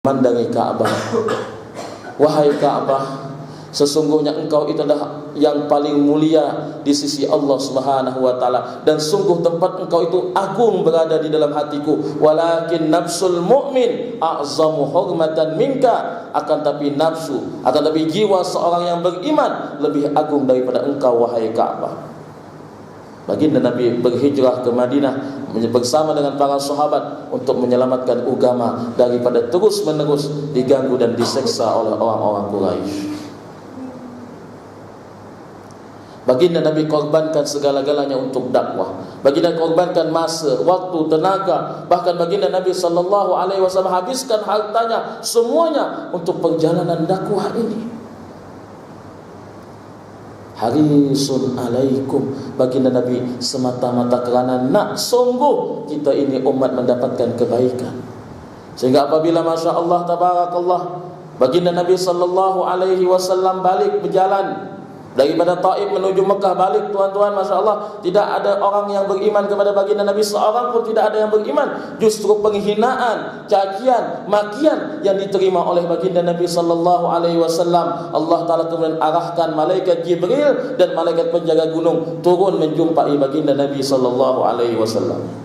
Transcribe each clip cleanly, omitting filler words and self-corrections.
Mandangi Ka'bah. Wahai Ka'bah, sesungguhnya engkau itu adalah yang paling mulia di sisi Allah Subhanahu wa taala, dan sungguh tempat engkau itu agung berada di dalam hatiku. Walakin nafsul mu'min a'zamu hurmatan minka, akan tapi jiwa seorang yang beriman lebih agung daripada engkau wahai Ka'bah. Baginda Nabi berhijrah ke Madinah bersama dengan para sahabat untuk menyelamatkan agama daripada terus-menerus diganggu dan diseksa oleh orang-orang Quraisy. Baginda Nabi korbankan segala-galanya untuk dakwah. Baginda korbankan masa, waktu, tenaga. Bahkan baginda Nabi SAW habiskan hartanya semuanya untuk perjalanan dakwah ini. Harisun alaikum, baginda Nabi semata-mata kerana nak sungguh kita ini umat mendapatkan kebaikan. Sehingga apabila Masya Allah tabarakallah, baginda Nabi SAW balik berjalan daripada Taif menuju Mekah, balik tuan-tuan, Masya Allah, tidak ada orang yang beriman kepada baginda Nabi, seorang pun tidak ada yang beriman. Justru penghinaan, cacian, makian yang diterima oleh baginda Nabi SAW. Allah Ta'ala kemudian arahkan malaikat Jibril dan malaikat penjaga gunung turun menjumpai baginda Nabi SAW.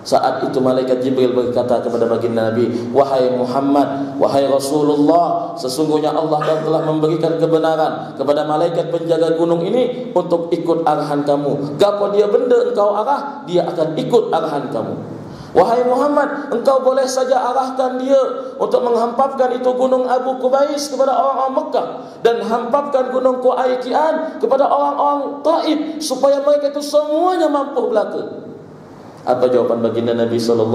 Saat itu malaikat Jibril berkata kepada baginda Nabi, wahai Muhammad, wahai Rasulullah, sesungguhnya Allah telah memberikan kebenaran kepada malaikat penjaga gunung ini untuk ikut arahan kamu. Gapo dia benda engkau arah, dia akan ikut arahan kamu. Wahai Muhammad, engkau boleh saja arahkan dia untuk menghampapkan itu gunung Abu Qubais kepada orang-orang Mekah, dan hampapkan gunung Qu'aiqian kepada orang-orang Taif, supaya mereka itu semuanya mampu belaka. Apa jawaban baginda Nabi SAW?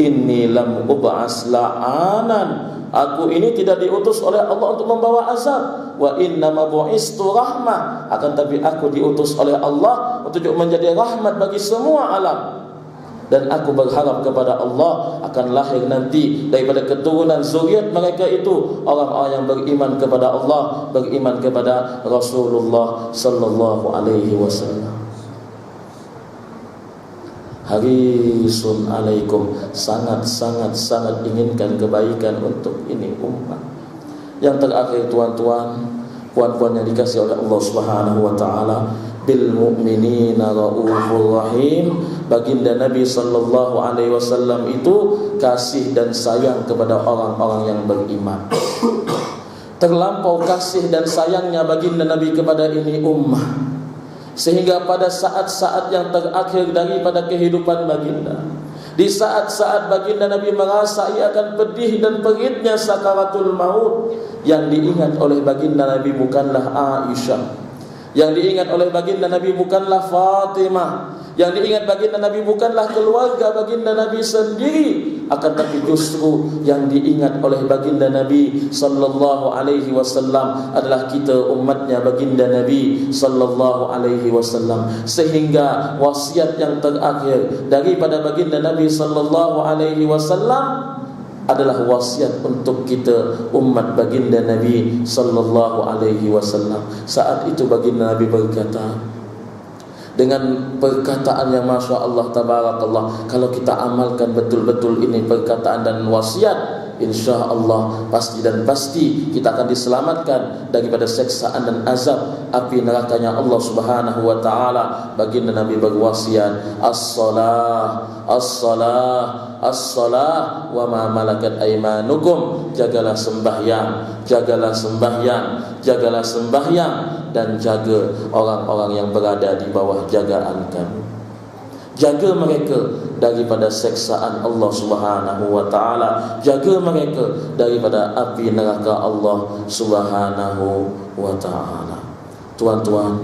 Inni lam ub'as la'anan, aku ini tidak diutus oleh Allah untuk membawa azab. Wa inna ma bu'istu rahmah, akan tapi aku diutus oleh Allah untuk menjadi rahmat bagi semua alam. Dan aku berharap kepada Allah akan lahir nanti daripada keturunan zuriat mereka itu orang-orang yang beriman kepada Allah, beriman kepada Rasulullah sallallahu alaihi wasallam. Harisun alaikum, sangat inginkan kebaikan untuk ini umat. Yang terakhir tuan-tuan, puan-puan yang dikasihi oleh Allah Subhanahu wa taala, bil mu'minina raufur rahim. Baginda Nabi sallallahu alaihi wasallam itu kasih dan sayang kepada orang-orang yang beriman. Terlampau kasih dan sayangnya baginda Nabi kepada ini ummah, sehingga pada saat-saat yang terakhir daripada kehidupan baginda, di saat-saat baginda Nabi merasa ia akan pedih dan pahitnya sakaratul maut, yang diingat oleh baginda Nabi bukanlah Aisyah, yang diingat oleh baginda Nabi bukanlah Fatimah, yang diingat baginda Nabi bukanlah keluarga baginda Nabi sendiri, akan tapi justru yang diingat oleh baginda Nabi sallallahu alaihi wasallam adalah kita umatnya baginda Nabi sallallahu alaihi wasallam. Sehingga wasiat yang terakhir daripada baginda Nabi sallallahu alaihi wasallam adalah wasiat untuk kita umat baginda Nabi sallallahu alaihi wasallam. Saat itu baginda Nabi berkata dengan perkataan yang Masya Allah tabarakallah, kalau kita amalkan betul-betul ini perkataan dan wasiat, insya Allah pasti kita akan diselamatkan daripada seksaan dan azab api nerakanya Allah Subhanahu wa taala. Baginda Nabi berwasiat, as-salah wa ma malakat aimanukum, jagalah sembahyang, dan jaga orang-orang yang berada di bawah jagaan kamu. Jaga mereka daripada seksaan Allah Subhanahu wa taala, jaga mereka daripada api neraka Allah Subhanahu wa taala. Tuan-tuan,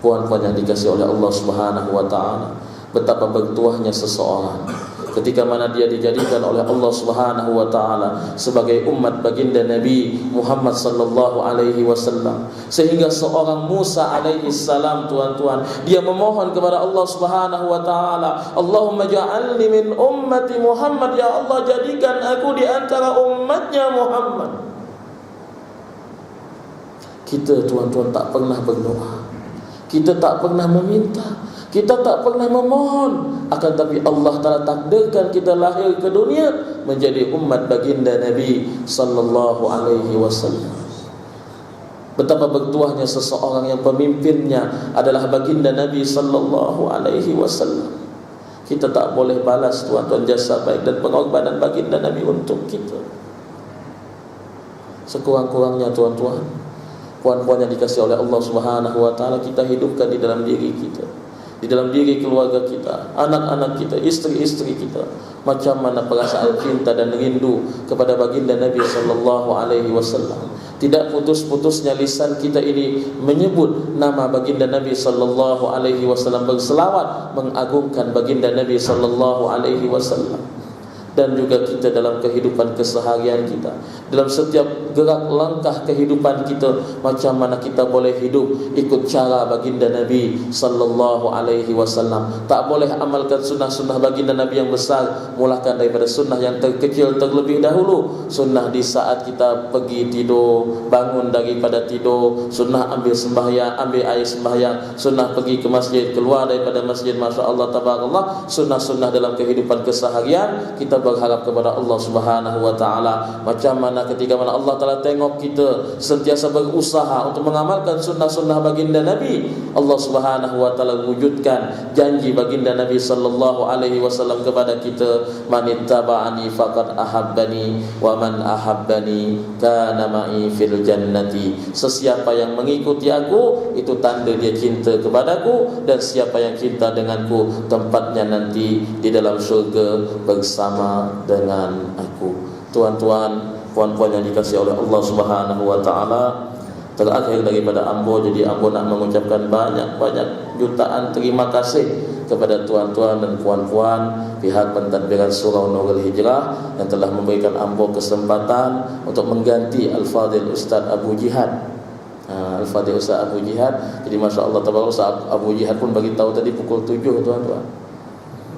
puan-puan yang dikasihi oleh Allah Subhanahu wa taala, betapa bertuahnya seseorang ketika mana dia dijadikan oleh Allah Subhanahu wa taala sebagai umat baginda Nabi Muhammad sallallahu alaihi wasallam, sehingga seorang Musa alaihi salam tuan-tuan, dia memohon kepada Allah Subhanahu wa taala, Allahumma ja'alni min ummati Muhammad, ya Allah jadikan aku di antara umatnya Muhammad. Kita tuan-tuan tak pernah berdoa, kita tak pernah meminta, Kita tak pernah memohon, akan tapi Allah Ta'ala takdirkan kita lahir ke dunia menjadi umat baginda Nabi sallallahu alaihi wasallam. Betapa bertuahnya seseorang yang pemimpinnya adalah baginda Nabi sallallahu alaihi wasallam. Kita tak boleh balas tuan-tuan jasa baik dan pengorbanan baginda Nabi untuk kita. Sekurang-kurangnya tuan-tuan, puan-puan yang dikasihi oleh Allah Subhanahu wa taala, kita hidupkan di dalam diri kita, di dalam diri keluarga kita, anak-anak kita, istri-istri kita, macam mana perasaan cinta dan rindu kepada baginda Nabi sallallahu alaihi wasallam. Tidak putus-putusnya lisan kita ini menyebut nama baginda Nabi sallallahu alaihi wasallam, berselawat mengagungkan baginda Nabi sallallahu alaihi wasallam. Dan juga kita dalam kehidupan keseharian kita, dalam setiap gerak langkah kehidupan kita, macam mana kita boleh hidup ikut cara baginda Nabi sallallahu alaihi wasallam. Tak boleh amalkan sunnah-sunnah baginda Nabi yang besar, mulakan daripada sunnah yang terkecil terlebih dahulu. Sunnah di saat kita pergi tidur, bangun daripada tidur, sunnah ambil sembahyang, ambil air sembahyang, sunnah pergi ke masjid, keluar daripada masjid, masya-Allah tabarakallah. Sunnah-sunnah dalam kehidupan keseharian kita berharap kepada Allah Subhanahu wa taala, macam mana ketika mana Allah Taala tengok kita sentiasa berusaha untuk mengamalkan sunnah-sunnah baginda Nabi, Allah Subhanahu wa taala wujudkan janji baginda Nabi sallallahu alaihi wasallam kepada kita, manittaba'ani faqad ahabbani wa man ahabbani kana ma'i fil jannati. Sesiapa yang mengikuti aku, itu tanda dia cinta kepadaku, dan siapa yang cinta denganku, tempatnya nanti di dalam syurga bersama dengan aku. Tuan-tuan, puan-puan yang dikasihi oleh Allah Subhanahu wa taala, terakhir daripada ambo, jadi ambo nak mengucapkan banyak-banyak jutaan terima kasih kepada tuan-tuan dan puan-puan pihak pentadbiran Surau Nurul Hijrah yang telah memberikan ambo kesempatan untuk mengganti Al-Fadhil Ustaz Abu Jihad. Al-Fadhil Ustaz Abu Jihad. Jadi masya-Allah tabarakallah, Ustaz Abu Jihad pun bagi tahu tadi pukul 7 tuan-tuan.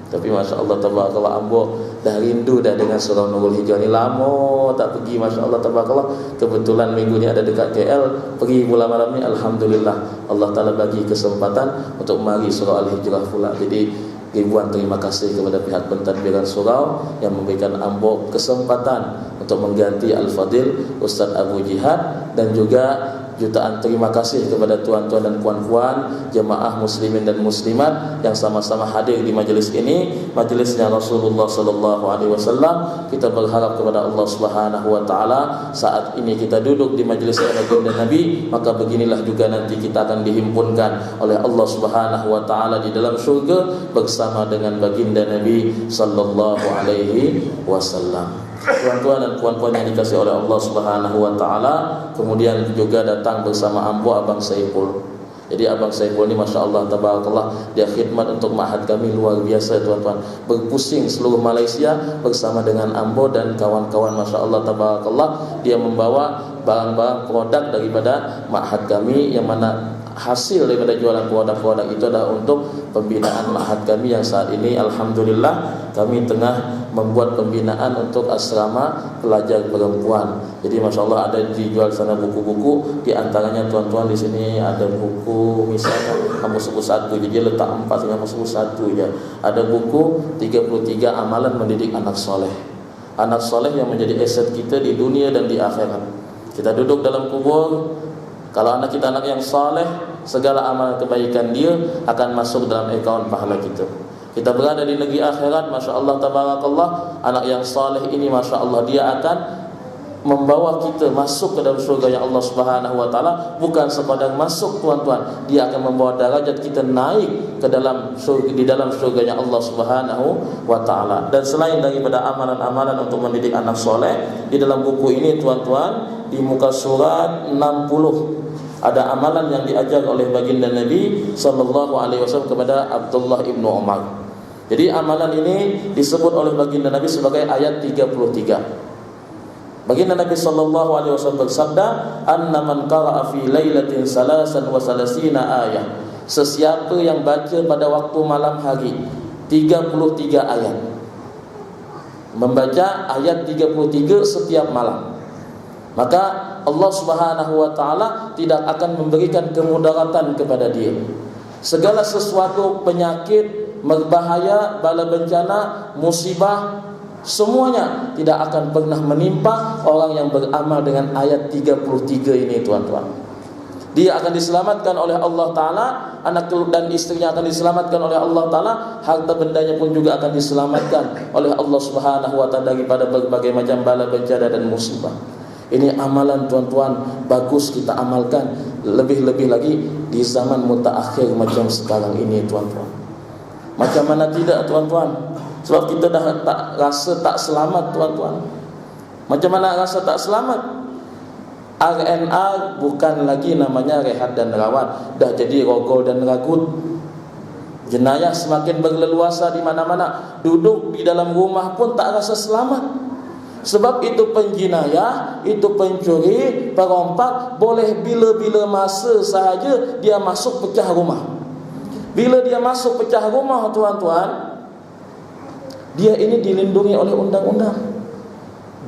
Tapi masya-Allah tabarakallah, ambo dah rindu dah dengan Surau Nurul Hijrah ni, lama tak pergi, masya-Allah tabarakallah. Kebetulan minggu ni ada dekat KL, pergi pula malam ni, alhamdulillah Allah Taala bagi kesempatan untuk mari Surau Al-Hijrah pula. Jadi ribuan terima kasih kepada pihak pentadbiran surau yang memberikan ambo kesempatan untuk mengganti Al-Fadhil Ustaz Abu Jihad, dan juga jutaan terima kasih kepada tuan-tuan dan puan-puan jemaah muslimin dan muslimat yang sama-sama hadir di majlis ini, majlisnya Rasulullah sallallahu alaihi wasallam. Kita berharap kepada Allah Subhanahu wa taala, saat ini kita duduk di majlis baginda Nabi, maka beginilah juga nanti kita akan dihimpunkan oleh Allah Subhanahu wa taala di dalam syurga bersama dengan baginda Nabi sallallahu alaihi wasallam. Tuan-tuan dan puan-puan yang dikasihi oleh Allah Subhanahu wa taala, kemudian juga datang bersama ambo Abang Saiful. Jadi Abang Saiful ni masya-Allah tabarakallah, dia khidmat untuk ma'had kami luar biasa tuan-tuan. Berpusing seluruh Malaysia bersama dengan ambo dan kawan-kawan, masya-Allah tabarakallah. Dia membawa barang-barang produk daripada ma'had kami, yang mana hasil daripada jualan produk-produk itu adalah untuk pembinaan ma'had kami yang saat ini alhamdulillah kami tengah membuat pembinaan untuk asrama pelajar perempuan. Jadi masya-Allah ada dijual sana buku-buku, di antaranya tuan-tuan di sini ada buku misalnya Kamus Buku 1, jadi letak 4 dengan Kamus Buku 1 je. Ada buku 33 amalan mendidik anak soleh. Anak soleh yang menjadi aset kita di dunia dan di akhirat. Kita duduk dalam kubur, kalau anak kita anak yang soleh, segala amalan kebaikan dia akan masuk dalam akaun pahala kita. Kita berada di negeri akhirat, masya-Allah tabarakallah, anak yang soleh ini masya-Allah dia akan membawa kita masuk ke dalam syurga yang Allah Subhanahu wa taala. Bukan sekadar masuk tuan-tuan, dia akan membawa derajat kita naik ke dalam syurga, di dalam syurga yang Allah Subhanahu wa taala. Dan selain daripada amalan-amalan untuk mendidik anak soleh, di dalam buku ini tuan-tuan, di muka surat 60 ada amalan yang diajar oleh baginda Nabi sallallahu alaihi wasallam kepada Abdullah ibnu Umar. Jadi amalan ini disebut oleh baginda Nabi sebagai ayat 33. Baginda Nabi sallallahu alaihi wasallam bersabda, "Anna man qara'a fi lailatin salasan wa salasina ayah." Sesiapa yang baca pada waktu malam hari 33 ayat. Membaca ayat 33 setiap malam, maka Allah Subhanahu wa taala tidak akan memberikan kemudaratan kepada dia. Segala sesuatu penyakit, berbahaya, bala bencana, musibah, semuanya tidak akan pernah menimpa orang yang beramal dengan ayat 33 ini, tuan-tuan. Dia akan diselamatkan oleh Allah Ta'ala, anak dan istrinya akan diselamatkan oleh Allah Ta'ala, harta bendanya pun juga akan diselamatkan oleh Allah Subhanahu Wa Ta'ala daripada berbagai macam bala bencana dan musibah. Ini amalan, tuan-tuan, bagus kita amalkan, lebih-lebih lagi di zaman mutaakhir macam sekarang ini, tuan-tuan. Macam mana tidak, tuan-tuan? Sebab kita dah tak rasa tak selamat, tuan-tuan. Macam mana rasa tak selamat? RNR bukan lagi namanya rehat dan rawat, dah jadi rogol dan ragut. Jenayah semakin berleluasa di mana-mana. Duduk di dalam rumah pun tak rasa selamat. Sebab itu penjenayah, itu pencuri, perompak boleh bila-bila masa sahaja dia masuk pecah rumah. Bila dia masuk pecah rumah, tuan-tuan, dia ini dilindungi oleh undang-undang.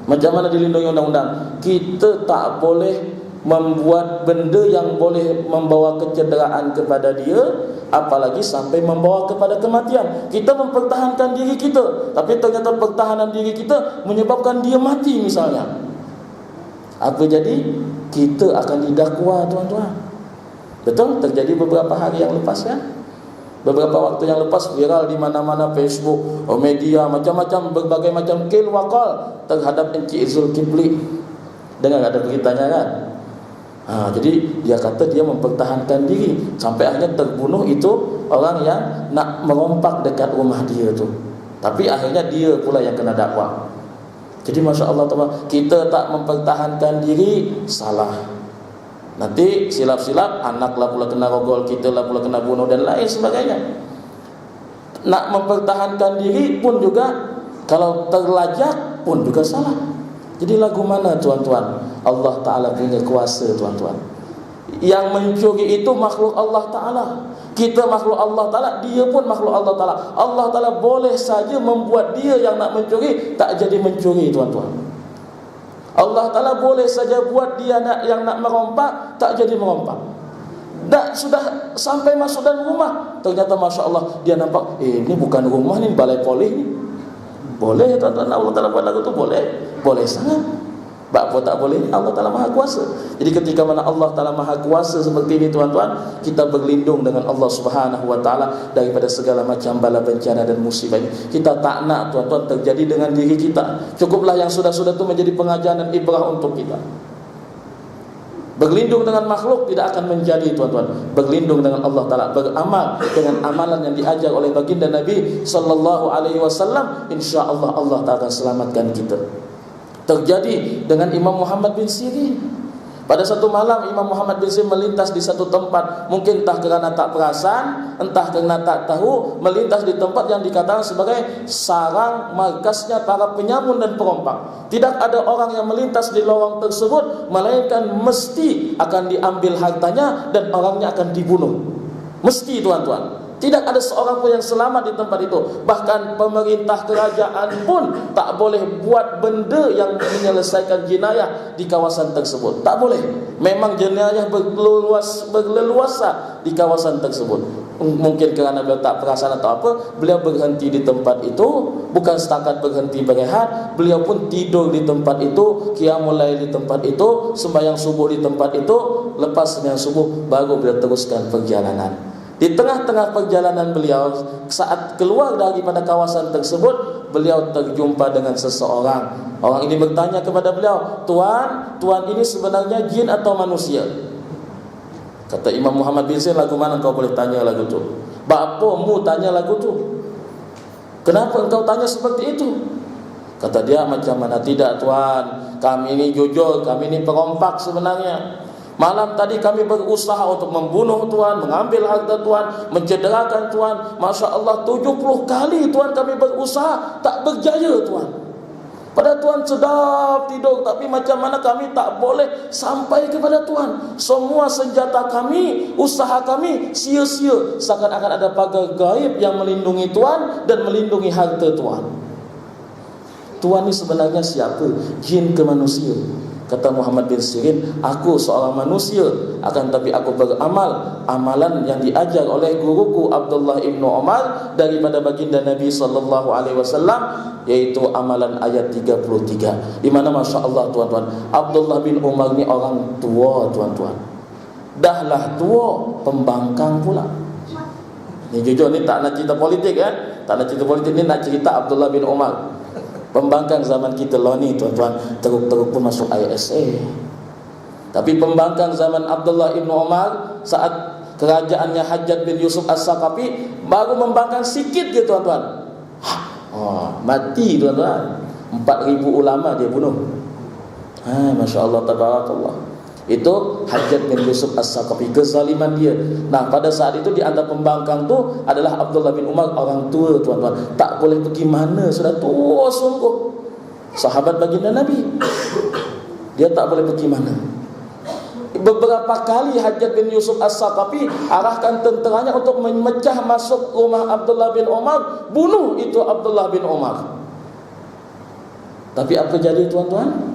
Macam mana dilindungi undang-undang? Kita tak boleh membuat benda yang boleh membawa kecederaan kepada dia, apalagi sampai membawa kepada kematian. Kita mempertahankan diri kita, tapi ternyata pertahanan diri kita menyebabkan dia mati misalnya. Apa jadi? Kita akan didakwa, tuan-tuan. Betul? Terjadi beberapa hari yang lepas, kan? Beberapa waktu yang lepas viral di mana-mana, Facebook, media, macam-macam, berbagai macam kil wakal terhadap Encik Zulkifli. Dengar ada beritanya, kan? Jadi dia kata dia mempertahankan diri, sampai akhirnya terbunuh itu orang yang nak merompak dekat rumah dia tu. Tapi akhirnya dia pula yang kena dakwa. Jadi Masya Allah, kita tak mempertahankan diri, salah. Nanti silap-silap anak lah pula kena rogol, kita lah pula kena bunuh dan lain sebagainya. Nak mempertahankan diri pun juga, kalau terlajak pun juga salah. Jadi lagu mana, tuan-tuan? Allah Ta'ala punya kuasa, tuan-tuan. Yang mencuri itu makhluk Allah Ta'ala. Kita makhluk Allah Ta'ala, dia pun makhluk Allah Ta'ala. Allah Ta'ala boleh saja membuat dia yang nak mencuri tak jadi mencuri, tuan-tuan. Allah Ta'ala boleh saja buat dia yang nak merompak tak jadi merompak. Dah sudah sampai masuk dalam rumah, ternyata Masya Allah dia nampak, ini bukan rumah ni, balai polis ni. Boleh, tuan-tuan, Allah Ta'ala buat lagu tu boleh. Boleh sangat. Apa tak boleh? Allah Ta'ala Maha Kuasa. Jadi ketika mana Allah Ta'ala Maha Kuasa seperti ini, tuan-tuan, kita berlindung dengan Allah Subhanahu Wa Ta'ala daripada segala macam bala bencana dan musibah ini. Kita tak nak, tuan-tuan, terjadi dengan diri kita. Cukuplah yang sudah-sudah itu menjadi pengajaran dan ibrah untuk kita. Berlindung dengan makhluk tidak akan menjadi, tuan-tuan. Berlindung dengan Allah Ta'ala, beramal dengan amalan yang diajar oleh baginda Nabi Sallallahu Alaihi Wasallam, insya-Allah Allah Ta'ala akan selamatkan kita. Terjadi dengan Imam Muhammad bin Sirin. Pada satu malam Imam Muhammad bin Sirin melintas di satu tempat, mungkin entah kerana tak perasan, entah kerana tak tahu, melintas di tempat yang dikatakan sebagai sarang markasnya para penyamun dan perompak. Tidak ada orang yang melintas di lorong tersebut melainkan mesti akan diambil hartanya dan orangnya akan dibunuh. Mesti, tuan-tuan. Tidak ada seorang pun yang selamat di tempat itu. Bahkan pemerintah kerajaan pun tak boleh buat benda yang menyelesaikan jenayah di kawasan tersebut. Tak boleh. Memang jenayah berleluasa di kawasan tersebut. Mungkin kerana beliau tak perasan atau apa, beliau berhenti di tempat itu. Bukan setakat berhenti berehat, beliau pun tidur di tempat itu, qiyamul lail di tempat itu, sembahyang subuh di tempat itu. Lepas sembahyang subuh baru beliau teruskan perjalanan. Di tengah-tengah perjalanan beliau, saat keluar daripada kawasan tersebut, beliau terjumpa dengan seseorang. Orang ini bertanya kepada beliau, Tuan ini sebenarnya jin atau manusia? Kata Imam Muhammad bin Sirin, lagu mana kau boleh tanya lagu tu? Bapamu tanya lagu tu. Kenapa engkau tanya seperti itu? Kata dia, macam mana tidak, Tuan? Kami ini jujur, kami ini perompak sebenarnya. Malam tadi kami berusaha untuk membunuh Tuan, mengambil harta Tuan, mencederakan Tuan. Masya Allah, 70 kali Tuan kami berusaha, tak berjaya, Tuan. Pada Tuan sedap tidur, tapi macam mana kami tak boleh sampai kepada Tuan. Semua senjata kami, usaha kami sia-sia. Seakan-akan ada pagar gaib yang melindungi Tuan dan melindungi harta Tuan. Tuan ni sebenarnya siapa? Jin ke manusia? Kata Muhammad bin Sirin, aku seorang manusia, akan tapi aku beramal amalan yang diajar oleh guruku Abdullah ibnu Umar daripada baginda Nabi sallallahu alaihi wasallam, yaitu amalan ayat 33. Di mana masya-Allah tuan-tuan, Abdullah bin Umar ni orang tua tuan-tuan. Dahlah tua, pembangkang pula. Ni jujur ni tak nak cerita politik tak nak cerita politik, ni nak cerita Abdullah bin Umar. Pembangkang zaman kita lah ni tuan-tuan, teruk-teruk pun masuk ISA. Tapi pembangkang zaman Abdullah ibn Umar, saat kerajaannya Hajjaj bin Yusuf As-Saqafi, baru membangkang sikit je tuan-tuan, mati tuan-tuan. 4,000 ulama dia bunuh. Masya Allah, tabarakallah. Itu Hajjaj bin Yusuf As-Saqafi, kezaliman dia. Nah, pada saat itu di antara pembangkang tu adalah Abdullah bin Umar, orang tua tuan-tuan. Tak boleh pergi mana, sudah tua sungguh. Sahabat baginda Nabi, dia tak boleh pergi mana. Beberapa kali Hajjaj bin Yusuf As-Saqafi arahkan tenteranya untuk memecah masuk rumah Abdullah bin Umar, bunuh itu Abdullah bin Umar. Tapi apa jadi tuan-tuan?